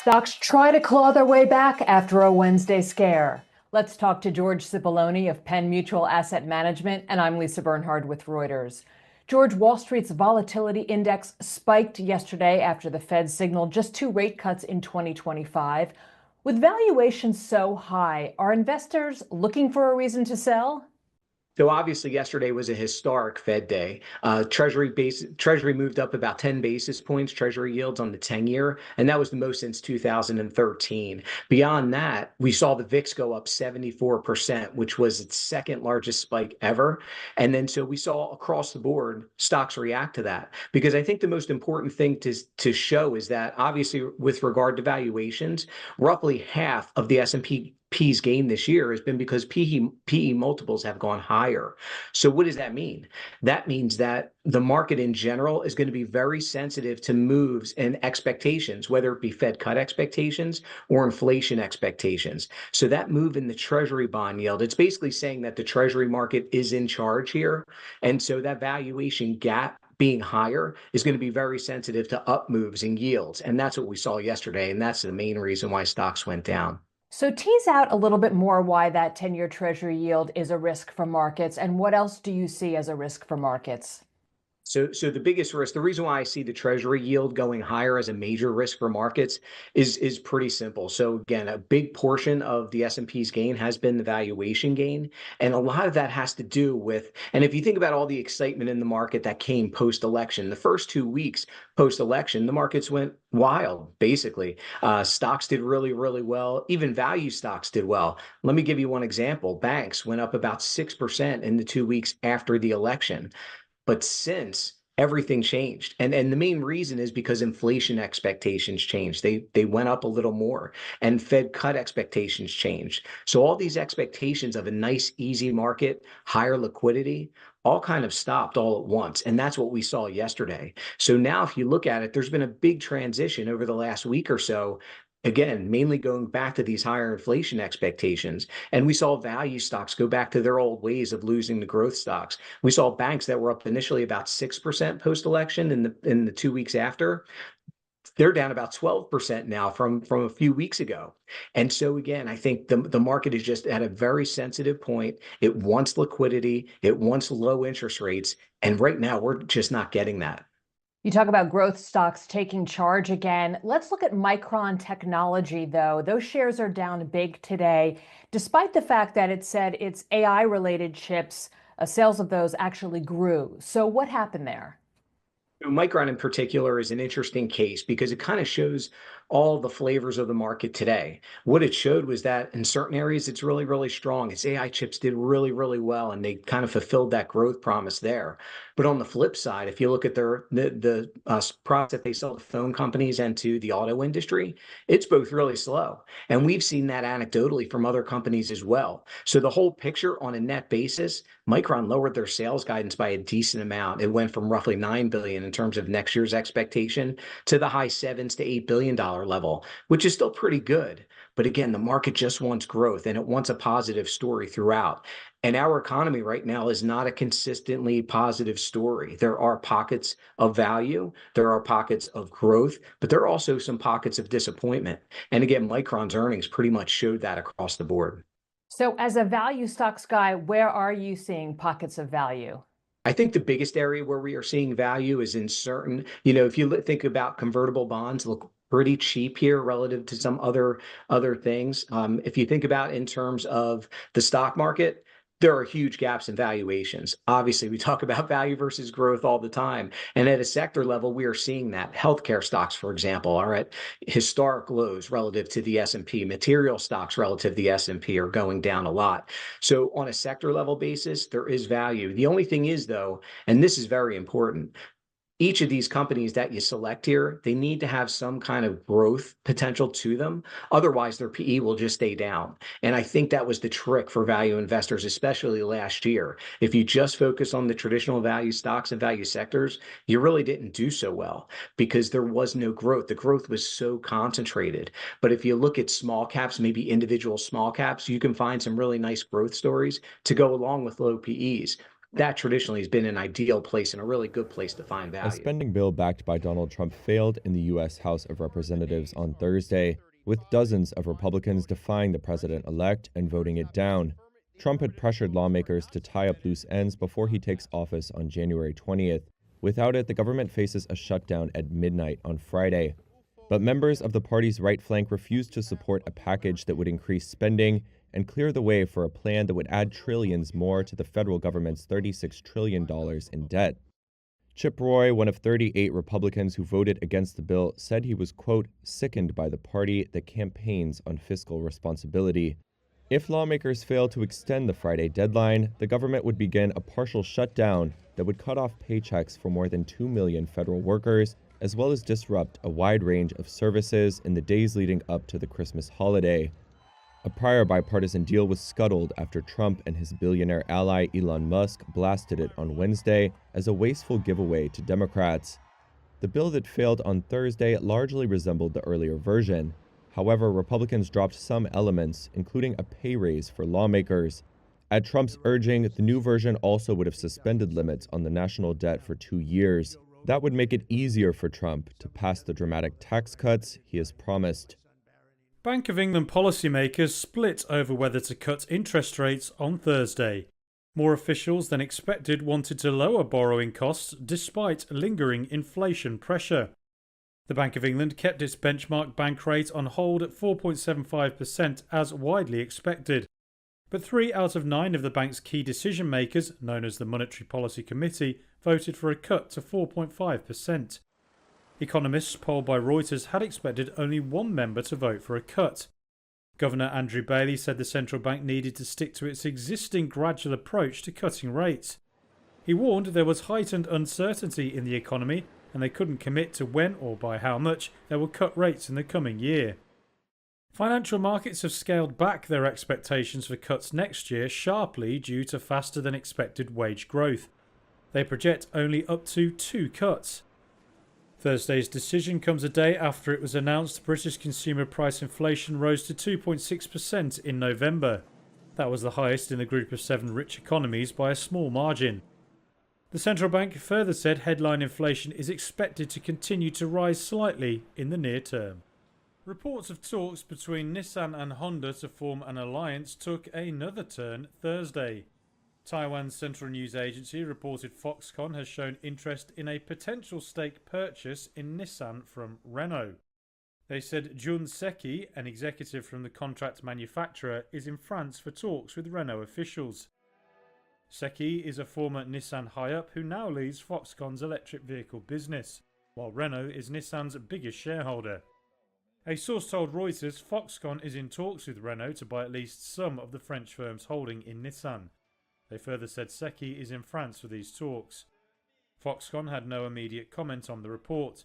Stocks try to claw their way back after a Wednesday scare. Let's talk to George Cipollone of Penn Mutual Asset Management, and I'm Lisa Bernhard with Reuters. George, Wall Street's volatility index spiked yesterday after the Fed signaled just 2 rate cuts in 2025. With valuations so high, are investors looking for a reason to sell? So obviously, yesterday was a historic Fed day. Treasury moved up about 10 basis points, Treasury yields on the 10-year, and that was the most since 2013. Beyond that, we saw the VIX go up 74%, which was its second largest spike ever. And then so we saw across the board stocks react to that. Because I think the most important thing to show is that obviously, with regard to valuations, roughly half of the S&P's gain this year has been because PE multiples have gone higher. So what does that mean? That means that the market in general is going to be very sensitive to moves and expectations, whether it be Fed cut expectations or inflation expectations. So that move in the Treasury bond yield, it's basically saying that the Treasury market is in charge here. And so that valuation gap being higher is going to be very sensitive to up moves and yields. And that's what we saw yesterday. And that's the main reason why stocks went down. So tease out a little bit more why that 10-year Treasury yield is a risk for markets, and what else do you see as a risk for markets? So the biggest risk, the reason why I see the Treasury yield going higher as a major risk for markets is pretty simple. So again, a big portion of the S&P's gain has been the valuation gain, and a lot of that has to do with, and if you think about all the excitement in the market that came post-election, the first 2 weeks post-election, the markets went wild, basically. Stocks did really, really well. Even value stocks did well. Let me give you one example. Banks went up about 6% in the 2 weeks after the election. But since everything changed, and the main reason is because inflation expectations changed. They went up a little more, and Fed cut expectations changed. So all these expectations of a nice, easy market, higher liquidity, all kind of stopped all at once. And that's what we saw yesterday. So now, if you look at it, there's been a big transition over the last week or so. Again, mainly going back to these higher inflation expectations. And we saw value stocks go back to their old ways of losing the growth stocks. We saw banks that were up initially about 6% post-election in the 2 weeks after. They're down about 12% now from a few weeks ago. And so again, I think the market is just at a very sensitive point. It wants liquidity, it wants low interest rates, and right now we're just not getting that. You talk about growth stocks taking charge again. Let's look at Micron Technology, though. Those shares are down big today, despite the fact that it said its AI related chips, sales of those actually grew. So, what happened there? Micron in particular is an interesting case because it kind of shows all the flavors of the market today. What it showed was that in certain areas, it's really, really strong. Its AI chips did really, really well, and they kind of fulfilled that growth promise there. But on the flip side, if you look at the products that they sell to phone companies and to the auto industry, it's both really slow. And we've seen that anecdotally from other companies as well. So the whole picture on a net basis, Micron lowered their sales guidance by a decent amount. It went from roughly 9 billion in terms of next year's expectation to the high sevens to $8 billion level, which is still pretty good. But again, the market just wants growth and it wants a positive story throughout. And our economy right now is not a consistently positive story. There are pockets of value, there are pockets of growth, but there are also some pockets of disappointment. And again, Micron's earnings pretty much showed that across the board. So, as a value stocks guy, where are you seeing pockets of value? I think the biggest area where we are seeing value is in certain, if you think about convertible bonds, look pretty cheap here relative to some other things. If you think about in terms of the stock market, there are huge gaps in valuations. Obviously, we talk about value versus growth all the time. And at a sector level, we are seeing that. Healthcare stocks, for example, are at historic lows relative to the S&P. Material stocks relative to the S&P are going down a lot. So on a sector level basis, there is value. The only thing is, though, and this is very important, each of these companies that you select here, they need to have some kind of growth potential to them. Otherwise, their PE will just stay down. And I think that was the trick for value investors, especially last year. If you just focus on the traditional value stocks and value sectors, you really didn't do so well because there was no growth. The growth was so concentrated. But if you look at small caps, maybe individual small caps, you can find some really nice growth stories to go along with low PEs. that traditionally has been an ideal place and a really good place to find A value. spending bill backed by Donald Trump failed in the U.S. House of Representatives on Thursday, with dozens of Republicans defying the president-elect and voting it down. Trump had pressured lawmakers to tie up loose ends before he takes office on January 20th. Without it, the government faces a shutdown at midnight on Friday. But members of the party's right flank refused to support a package that would increase spending and clear the way for a plan that would add trillions more to the federal government's $36 trillion in debt. Chip Roy, one of 38 Republicans who voted against the bill, said he was, quote, sickened by the party that campaigns on fiscal responsibility. If lawmakers fail to extend the Friday deadline, the government would begin a partial shutdown that would cut off paychecks for more than 2 million federal workers, as well as disrupt a wide range of services in the days leading up to the Christmas holiday. A prior bipartisan deal was scuttled after Trump and his billionaire ally Elon Musk blasted it on Wednesday as a wasteful giveaway to Democrats. The bill that failed on Thursday largely resembled the earlier version. However, Republicans dropped some elements, including a pay raise for lawmakers. At Trump's urging, the new version also would have suspended limits on the national debt for 2 years. That would make it easier for Trump to pass the dramatic tax cuts he has promised. Bank of England policymakers split over whether to cut interest rates on Thursday. More officials than expected wanted to lower borrowing costs despite lingering inflation pressure. The Bank of England kept its benchmark bank rate on hold at 4.75% as widely expected. But 3 out of 9 of the bank's key decision makers, known as the Monetary Policy Committee, voted for a cut to 4.5%. Economists polled by Reuters had expected only one member to vote for a cut. Governor Andrew Bailey said the central bank needed to stick to its existing gradual approach to cutting rates. He warned there was heightened uncertainty in the economy and they couldn't commit to when or by how much they will cut rates in the coming year. Financial markets have scaled back their expectations for cuts next year sharply due to faster than expected wage growth. They project only up to 2 cuts. Thursday's decision comes a day after it was announced British consumer price inflation rose to 2.6% in November. That was the highest in the group of 7 rich economies by a small margin. The central bank further said headline inflation is expected to continue to rise slightly in the near term. Reports of talks between Nissan and Honda to form an alliance took another turn Thursday. Taiwan's central news agency reported Foxconn has shown interest in a potential stake purchase in Nissan from Renault. They said Jun Seki, an executive from the contract manufacturer, is in France for talks with Renault officials. Seki is a former Nissan high-up who now leads Foxconn's electric vehicle business, while Renault is Nissan's biggest shareholder. A source told Reuters Foxconn is in talks with Renault to buy at least some of the French firm's holding in Nissan. They further said Seki is in France for these talks. Foxconn had no immediate comment on the report.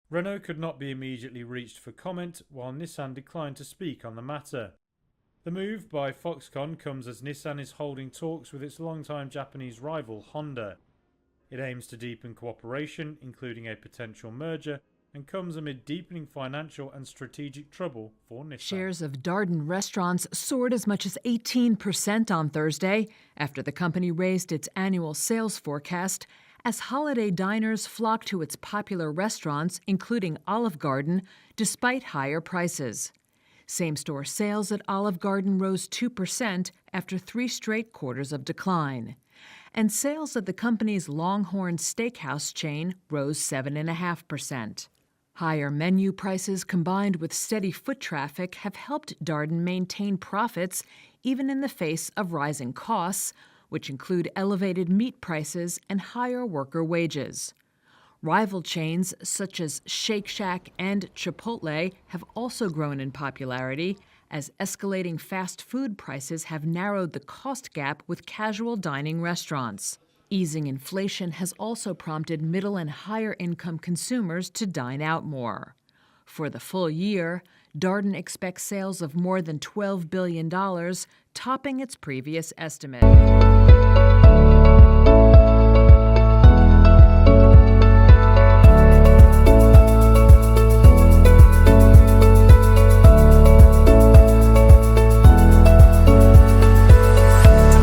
Renault could not be immediately reached for comment, while Nissan declined to speak on the matter. The move by Foxconn comes as Nissan is holding talks with its longtime Japanese rival Honda. It aims to deepen cooperation, including a potential merger, and comes amid deepening financial and strategic trouble for Nissan. Shares of Darden restaurants soared as much as 18% on Thursday after the company raised its annual sales forecast as holiday diners flocked to its popular restaurants, including Olive Garden, despite higher prices. Same-store sales at Olive Garden rose 2% after 3 straight quarters of decline. And sales at the company's Longhorn Steakhouse chain rose 7.5%. Higher menu prices combined with steady foot traffic have helped Darden maintain profits even in the face of rising costs, which include elevated meat prices and higher worker wages. Rival chains such as Shake Shack and Chipotle have also grown in popularity as escalating fast food prices have narrowed the cost gap with casual dining restaurants. Easing inflation has also prompted middle and higher income consumers to dine out more. For the full year, Darden expects sales of more than $12 billion, topping its previous estimate.